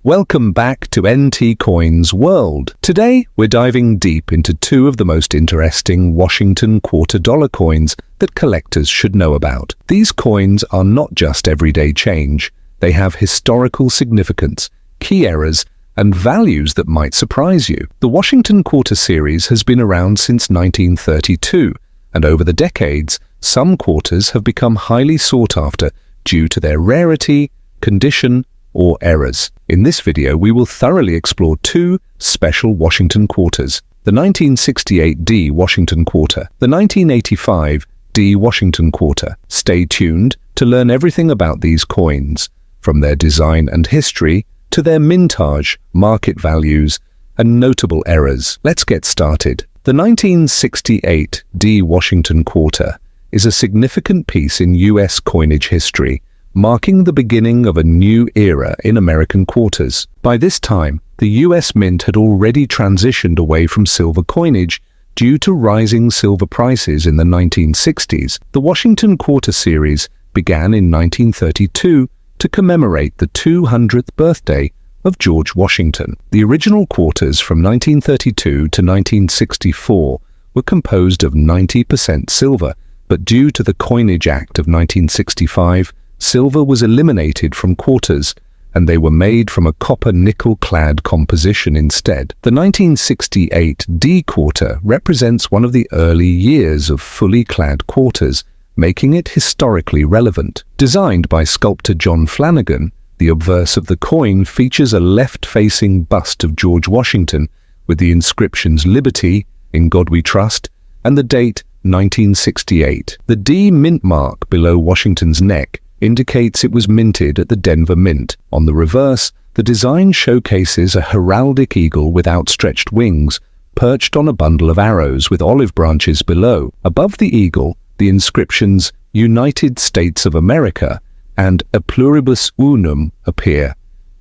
Welcome back to NT Coins World. Today, we're diving deep into two of the most interesting Washington quarter dollar coins that collectors should know about. These coins are not just everyday change. They have historical significance, key eras, and values that might surprise you. The Washington Quarter series has been around since 1932, and over the decades, some quarters have become highly sought after due to their rarity, condition, or errors. In this video, we will thoroughly explore two special Washington quarters: the 1968 D Washington Quarter, the 1985 D Washington Quarter. Stay tuned to learn everything about these coins, from their design and history to their mintage, market values, and notable errors. Let's get started. The 1968 D Washington Quarter is a significant piece in U.S. coinage history, marking the beginning of a new era in American quarters. By this time, the U.S. Mint had already transitioned away from silver coinage due to rising silver prices in the 1960s. The Washington Quarter series began in 1932 to commemorate the 200th birthday of George Washington. The original quarters from 1932 to 1964 were composed of 90% silver, but due to the Coinage Act of 1965, silver was eliminated from quarters, and they were made from a copper-nickel-clad composition instead. The 1968 D Quarter represents one of the early years of fully clad quarters, making it historically relevant. Designed by sculptor John Flanagan, the obverse of the coin features a left-facing bust of George Washington with the inscriptions "Liberty," "In God We Trust," and the date 1968. The D mint mark below Washington's neck indicates it was minted at the Denver Mint. On the reverse, the design showcases a heraldic eagle with outstretched wings, perched on a bundle of arrows with olive branches below. Above the eagle, the inscriptions "United States of America" and "A Pluribus Unum" appear,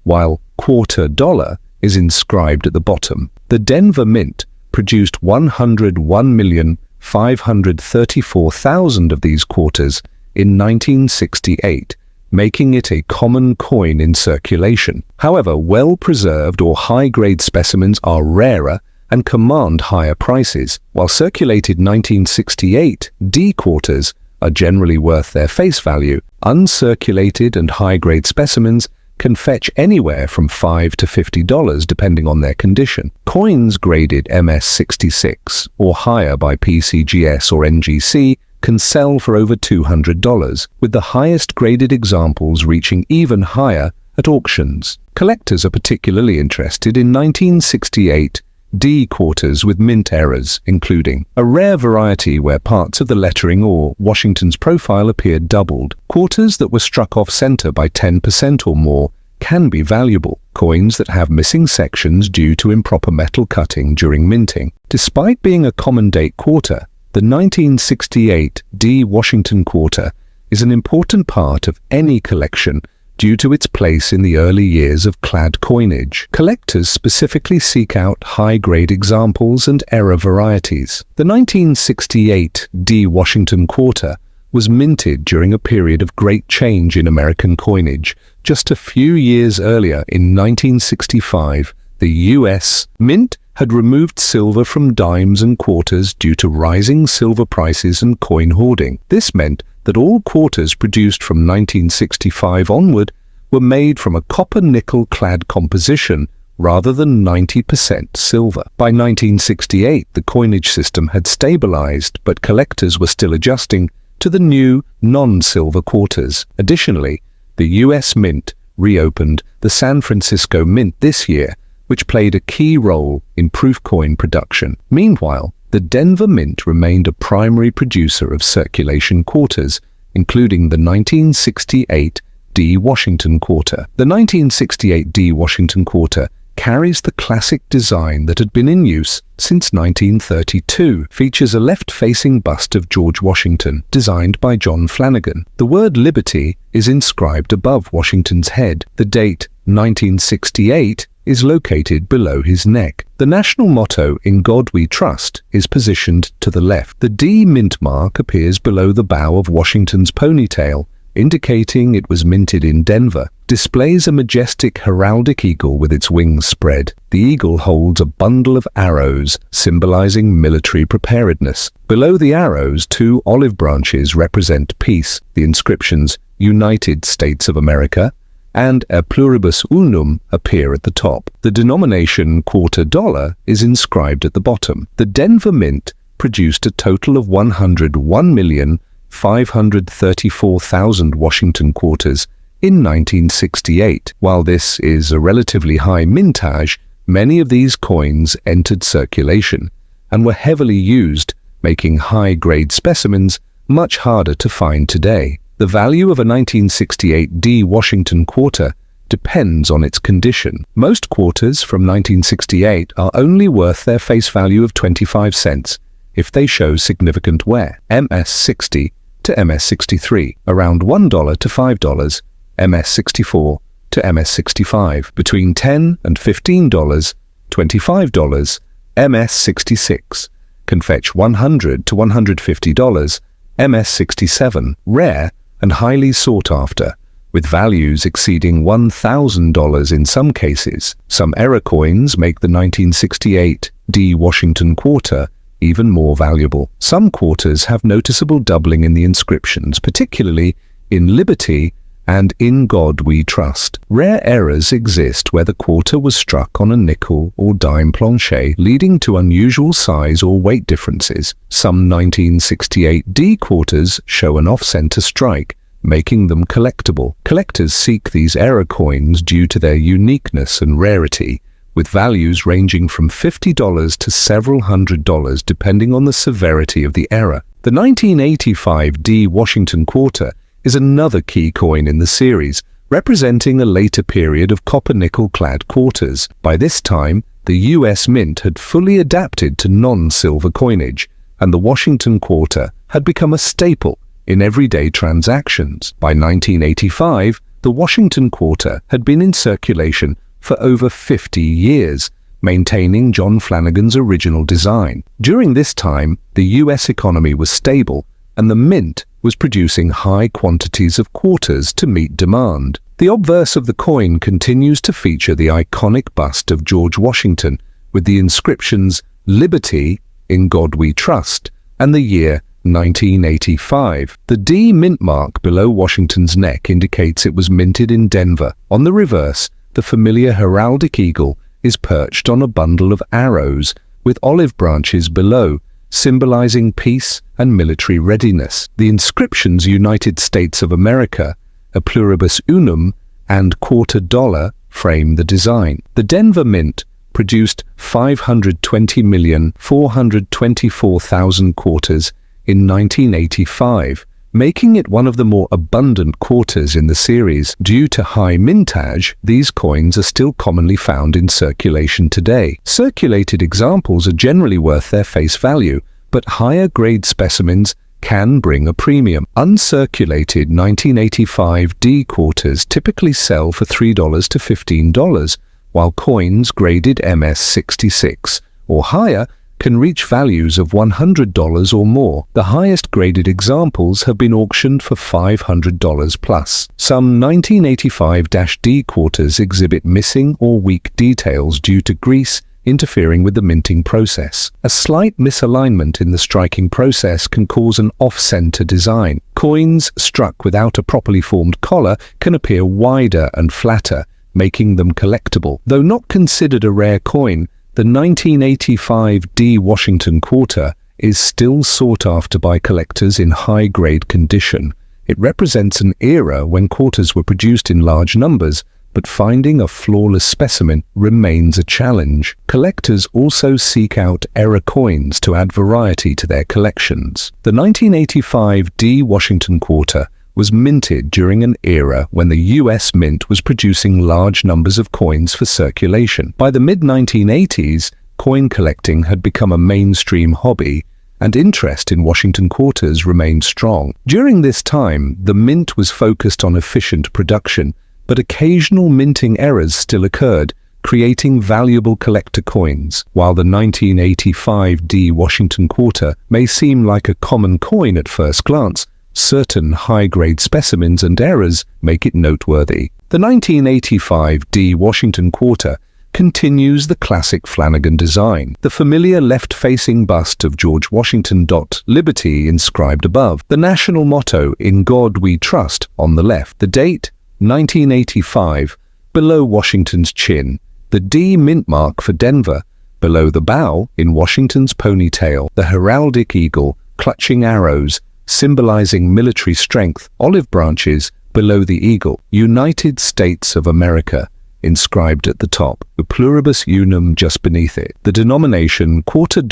while "Quarter Dollar" is inscribed at the bottom. The Denver Mint produced 101,534,000 of these quarters in 1968, making it a common coin in circulation. However, well-preserved or high-grade specimens are rarer and command higher prices. While circulated 1968 D quarters are generally worth their face value, uncirculated and high-grade specimens can fetch anywhere from $5 to $50 depending on their condition. Coins graded MS-66 or higher by PCGS or NGC can sell for over $200, with the highest graded examples reaching even higher at auctions. Collectors are particularly interested in 1968 D quarters with mint errors, including a rare variety where parts of the lettering or Washington's profile appeared doubled. Quarters that were struck off center by 10% or more can be valuable. Coins that have missing sections due to improper metal cutting during minting. Despite being a common date quarter, the 1968 D Washington Quarter is an important part of any collection due to its place in the early years of clad coinage. Collectors specifically seek out high-grade examples and error varieties. The 1968 D Washington Quarter was minted during a period of great change in American coinage. Just a few years earlier, in 1965, the U.S. Mint had removed silver from dimes and quarters due to rising silver prices and coin hoarding. This meant that all quarters produced from 1965 onward were made from a copper-nickel-clad composition rather than 90% silver. By 1968, the coinage system had stabilized, but collectors were still adjusting to the new non-silver quarters. Additionally, the U.S. Mint reopened the San Francisco Mint this year, which played a key role in proof coin production. Meanwhile, the Denver Mint remained a primary producer of circulation quarters, including the 1968 D Washington Quarter. The 1968 D Washington Quarter carries the classic design that had been in use since 1932, features a left-facing bust of George Washington, designed by John Flanagan. The word "Liberty" is inscribed above Washington's head. The date 1968 is located below his neck. The national motto, "In God We Trust," is positioned to the left. The D mint mark appears below the bow of Washington's ponytail, indicating it was minted in Denver, displays a majestic heraldic eagle with its wings spread. The eagle holds a bundle of arrows, symbolizing military preparedness. Below the arrows, 2 olive branches represent peace. The inscriptions United States of America and A Pluribus Unum appear at the top. The denomination quarter dollar is inscribed at the bottom. The Denver Mint produced a total of 101,534,000 Washington quarters in 1968. While this is a relatively high mintage, many of these coins entered circulation and were heavily used, making high-grade specimens much harder to find today. The value of a 1968 D Washington quarter depends on its condition. Most quarters from 1968 are only worth their face value of 25 cents if they show significant wear. MS-60 to MS-63, around $1 to $5, MS-64 to MS-65, between $10 and $15, $25, MS-66, can fetch $100 to $150, MS-67, rare and highly sought after, with values exceeding $1,000 in some cases. Some error coins make the 1968 D Washington quarter even more valuable. Some quarters have noticeable doubling in the inscriptions, particularly in Liberty and In God We Trust. Rare errors exist where the quarter was struck on a nickel or dime plancher, leading to unusual size or weight differences. Some 1968 D quarters show an off-center strike, making them collectible. Collectors seek these error coins due to their uniqueness and rarity, with values ranging from $50 to several $100 depending on the severity of the error. The 1985 D Washington quarter is another key coin in the series, representing a later period of copper-nickel-clad quarters. By this time, the U.S. Mint had fully adapted to non-silver coinage, and the Washington quarter had become a staple in everyday transactions. By 1985, the Washington quarter had been in circulation for over 50 years, maintaining John Flanagan's original design. During this time, the U.S. economy was stable, and the Mint was producing high quantities of quarters to meet demand. The obverse of the coin continues to feature the iconic bust of George Washington, with the inscriptions Liberty, In God We Trust, and the year 1985. The D mint mark below Washington's neck indicates it was minted in Denver. On the reverse, the familiar heraldic eagle is perched on a bundle of arrows, with olive branches below, symbolizing peace and military readiness. The inscriptions United States of America, A Pluribus Unum, and quarter dollar frame the design. The Denver Mint produced 520,424,000 quarters in 1985, making it one of the more abundant quarters in the series. Due to high mintage, these coins are still commonly found in circulation today. Circulated examples are generally worth their face value, but higher grade specimens can bring a premium. Uncirculated 1985 D quarters typically sell for $3 to $15, while coins graded MS-66 or higher can reach values of $100 or more. The highest graded examples have been auctioned for $500 plus. Some 1985-D quarters exhibit missing or weak details due to grease interfering with the minting process. A slight misalignment in the striking process can cause an off-center design. Coins struck without a properly formed collar can appear wider and flatter, making them collectible. Though not considered a rare coin, the 1985 D Washington quarter is still sought after by collectors in high-grade condition. It represents an era when quarters were produced in large numbers, but finding a flawless specimen remains a challenge. Collectors also seek out error coins to add variety to their collections. The 1985 D Washington quarter was minted during an era when the U.S. Mint was producing large numbers of coins for circulation. By the mid-1980s, coin collecting had become a mainstream hobby, and interest in Washington quarters remained strong. During this time, the Mint was focused on efficient production, but occasional minting errors still occurred, creating valuable collector coins. While the 1985 D Washington quarter may seem like a common coin at first glance, Certain high-grade specimens and errors make it noteworthy. The 1985 D Washington quarter continues the classic Flanagan design. The familiar left-facing bust of George Washington. Liberty inscribed above. The national motto, "In God We Trust," on the left. The date, 1985, below Washington's chin. The D mint mark for Denver, below the bow, in Washington's ponytail. The heraldic eagle, clutching arrows, symbolizing military strength. Olive branches, below the eagle. United States of America, inscribed at the top, the pluribus unum just beneath it. The denomination $quarter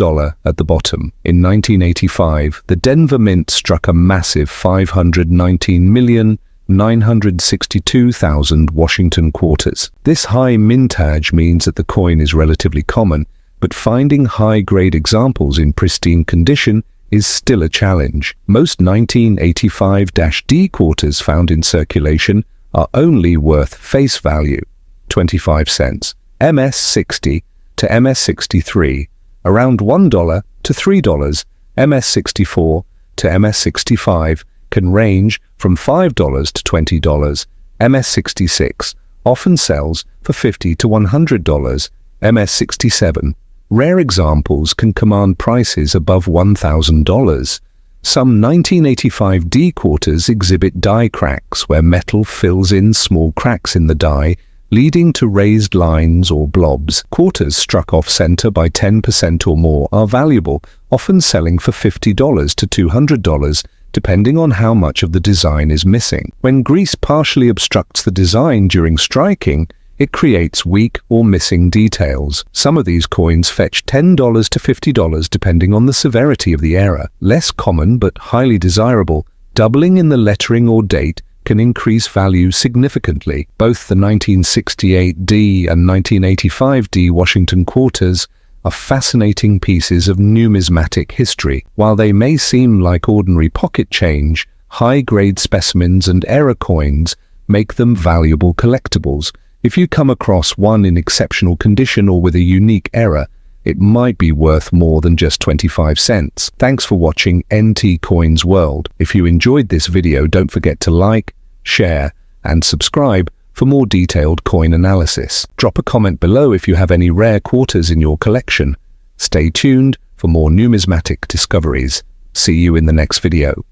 at the bottom. In 1985, the Denver Mint struck a massive 519,962,000 Washington quarters. This high mintage means that the coin is relatively common, but finding high-grade examples in pristine condition is still a challenge. Most 1985-D quarters found in circulation are only worth face value, 25 cents. MS-60 to MS-63, around $1 to $3. MS-64 to MS-65 can range from $5 to $20. MS-66 often sells for $50 to $100. MS-67. Rare examples can command prices above $1,000. Some 1985D quarters exhibit die cracks where metal fills in small cracks in the die, leading to raised lines or blobs. Quarters struck off-center by 10% or more are valuable, often selling for $50 to $200, depending on how much of the design is missing. When grease partially obstructs the design during striking, it creates weak or missing details. Some of these coins fetch $10 to $50 depending on the severity of the error. Less common but highly desirable, doubling in the lettering or date can increase value significantly. Both the 1968D and 1985D Washington quarters are fascinating pieces of numismatic history. While they may seem like ordinary pocket change, high-grade specimens and error coins make them valuable collectibles. If you come across one in exceptional condition or with a unique error, it might be worth more than just 25 cents. Thanks for watching NT Coins World. If you enjoyed this video, don't forget to like, share, and subscribe for more detailed coin analysis. Drop a comment below if you have any rare quarters in your collection. Stay tuned for more numismatic discoveries. See you in the next video.